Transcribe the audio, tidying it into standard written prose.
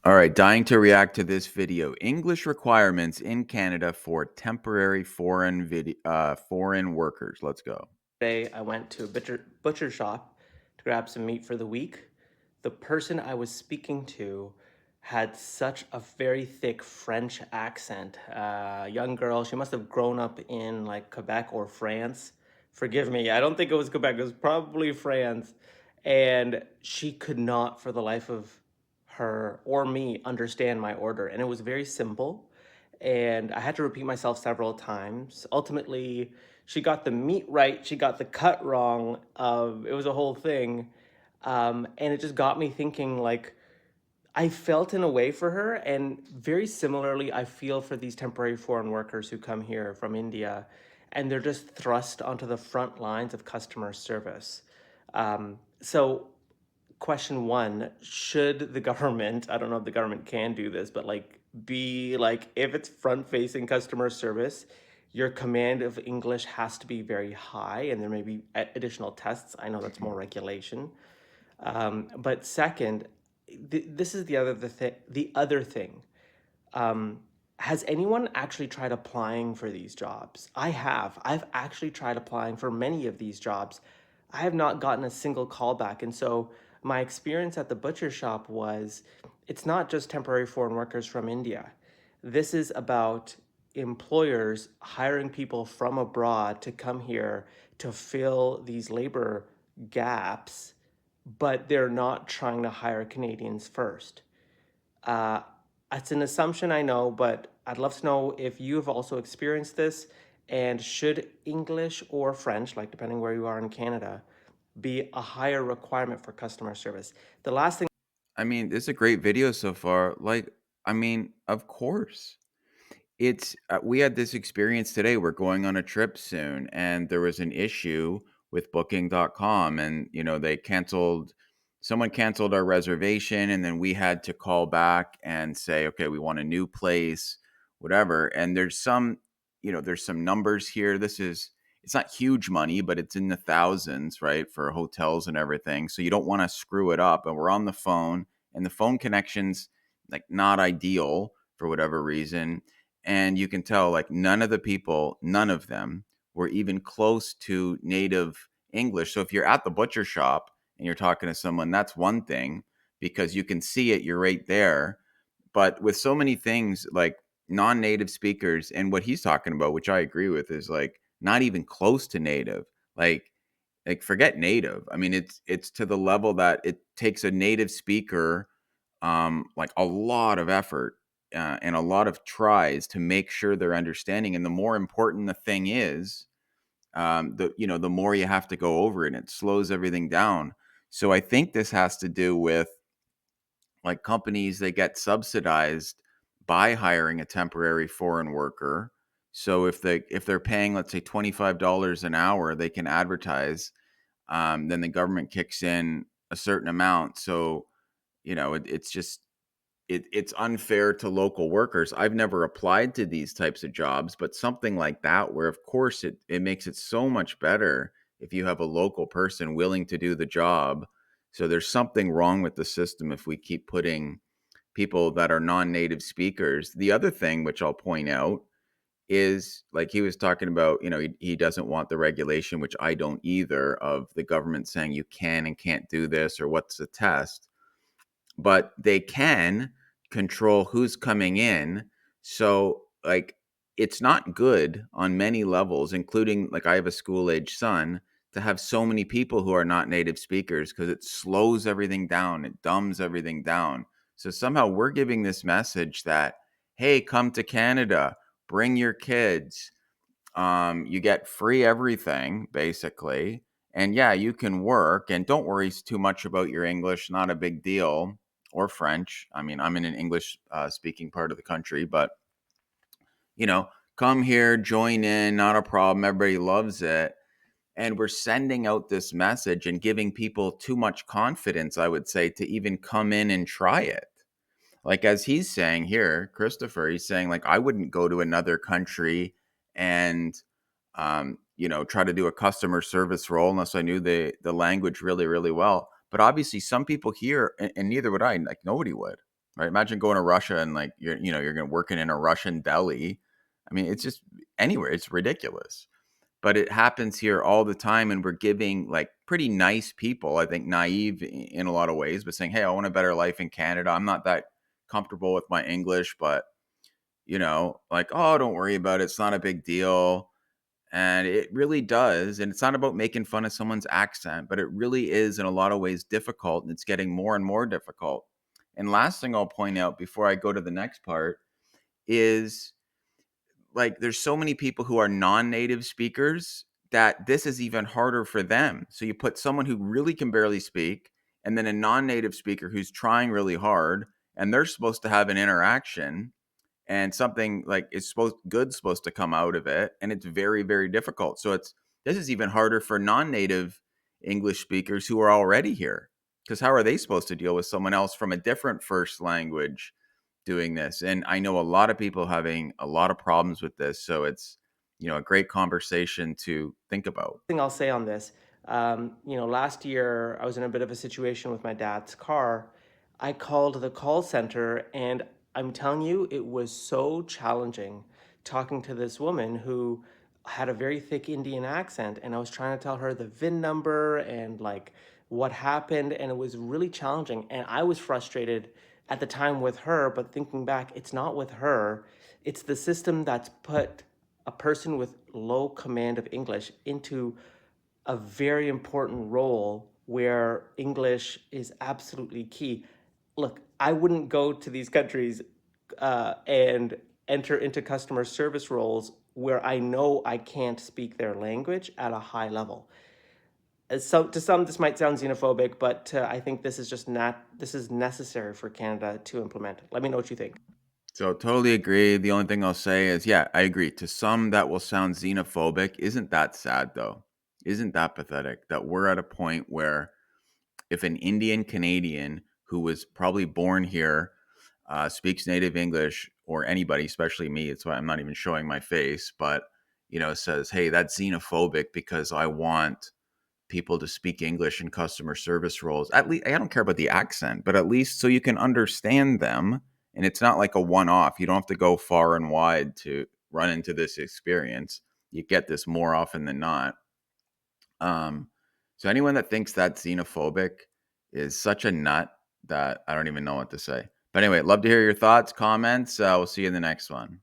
All right, dying to react to this video. English requirements in Canada for temporary foreign workers. Let's go. Today, I went to a butcher shop to grab some meat for the week. The person I was speaking to had such a very thick French accent. Young girl, she must have grown up in like Quebec or France. Forgive me, I don't think it was Quebec, it was probably France. And she could not, for the life of her or me, understand my order. And it was very simple. And I had to repeat myself several times. Ultimately, she got the meat right, she got the cut wrong. It was a whole thing. And it just got me thinking like, I felt in a way for her, and very similarly, I feel for these temporary foreign workers who come here from India, and they're just thrust onto the front lines of customer service. So question one, should the government, I don't know if the government can do this, but like be like, if it's front facing customer service, your command of English has to be very high, and there may be additional tests. I know that's more regulation. But second, this is the other thing. Um, has anyone actually tried applying for these jobs? I have. I've actually tried applying for many of these jobs. I have not gotten a single callback. And so my experience at the butcher shop was it's not just temporary foreign workers from India. This is about employers hiring people from abroad to come here to fill these labor gaps, but they're not trying to hire Canadians first. Uh, it's an assumption, I know, but I'd love to know if you have also experienced this, and should English or French, like depending where you are in Canada, be a higher requirement for customer service? The last thing. I mean, this is a great video so far. Of course. We had this experience today. We're going on a trip soon, and there was an issue with booking.com, and someone canceled our reservation, and then we had to call back and say, okay, we want a new place, whatever. And there's some numbers here. It's not huge money, but it's in the thousands, right, for hotels and everything. So you don't want to screw it up. And we're on the phone, and the phone connection's like not ideal for whatever reason. And you can tell like none of them were even close to native English. So if you're at the butcher shop and you're talking to someone, that's one thing because you can see it, you're right there. But with so many things like non-native speakers and what he's talking about, which I agree with, is like not even close to native. Like forget native. I mean, it's to the level that it takes a native speaker like a lot of effort and a lot of tries to make sure they're understanding. And the more important the thing is, the more you have to go over it, and it slows everything down. So I think this has to do with like companies they get subsidized by hiring a temporary foreign worker. So if they're paying, let's say, $25 an hour, they can advertise. Then the government kicks in a certain amount. So it's just it's unfair to local workers. I've never applied to these types of jobs, but something like that, where of course it makes it so much better if you have a local person willing to do the job. So there's something wrong with the system if we keep putting people that are non-native speakers. The other thing, which I'll point out, is like he was talking about, he doesn't want the regulation, which I don't either, of the government saying you can and can't do this or what's the test, but they can control who's coming in. So, like, it's not good on many levels, including like I have a school age son, to have so many people who are not native speakers because it slows everything down, it dumbs everything down. So, somehow we're giving this message that, hey, come to Canada, bring your kids, you get free everything basically. And yeah, you can work and don't worry too much about your English, not a big deal, or French. I mean, I'm in an English speaking part of the country, but you know, come here, join in, not a problem. Everybody loves it. And we're sending out this message and giving people too much confidence, I would say, to even come in and try it. Like as he's saying here, Christopher, he's saying like I wouldn't go to another country and try to do a customer service role unless I knew the language really, really well. But obviously, some people here, and neither would I. Like nobody would. right? Imagine going to Russia and like you're gonna working in a Russian deli. I mean, it's just anywhere. It's ridiculous. But it happens here all the time, and we're giving like pretty nice people, I think, naive in a lot of ways, but saying, "Hey, I want a better life in Canada. I'm not that comfortable with my English, but like, oh, don't worry about it. It's not a big deal." And it really does. And it's not about making fun of someone's accent, but it really is in a lot of ways difficult. And it's getting more and more difficult. And last thing I'll point out before I go to the next part is like there's so many people who are non-native speakers that this is even harder for them. So you put someone who really can barely speak and then a non-native speaker who's trying really hard and they're supposed to have an interaction and something like is supposed to come out of it, and it's very, very difficult. So this is even harder for non-native English speakers who are already here, because how are they supposed to deal with someone else from a different first language doing this? And I know a lot of people having a lot of problems with this, so it's a great conversation to think about. Thing I'll say on this, last year I was in a bit of a situation with my dad's car. I called the call center, and I'm telling you, it was so challenging talking to this woman who had a very thick Indian accent, and I was trying to tell her the VIN number and like what happened, and it was really challenging. And I was frustrated at the time with her, but thinking back, it's not with her. It's the system that's put a person with low command of English into a very important role where English is absolutely key. Look, I wouldn't go to these countries and enter into customer service roles where I know I can't speak their language at a high level. So to some, this might sound xenophobic, but I think this is just not. This is necessary for Canada to implement. Let me know what you think. So totally agree. The only thing I'll say is, yeah, I agree. To some, that will sound xenophobic. Isn't that sad, though? Isn't that pathetic that we're at a point where if an Indian Canadian who was probably born here speaks native English, or anybody, especially me, it's why I'm not even showing my face, but says, "Hey, that's xenophobic because I want people to speak English in customer service roles." At least I don't care about the accent, but at least so you can understand them, and it's not like a one-off. You don't have to go far and wide to run into this experience. You get this more often than not. So anyone that thinks that's xenophobic is such a nut that I don't even know what to say. But anyway, love to hear your thoughts, comments. We'll see you in the next one.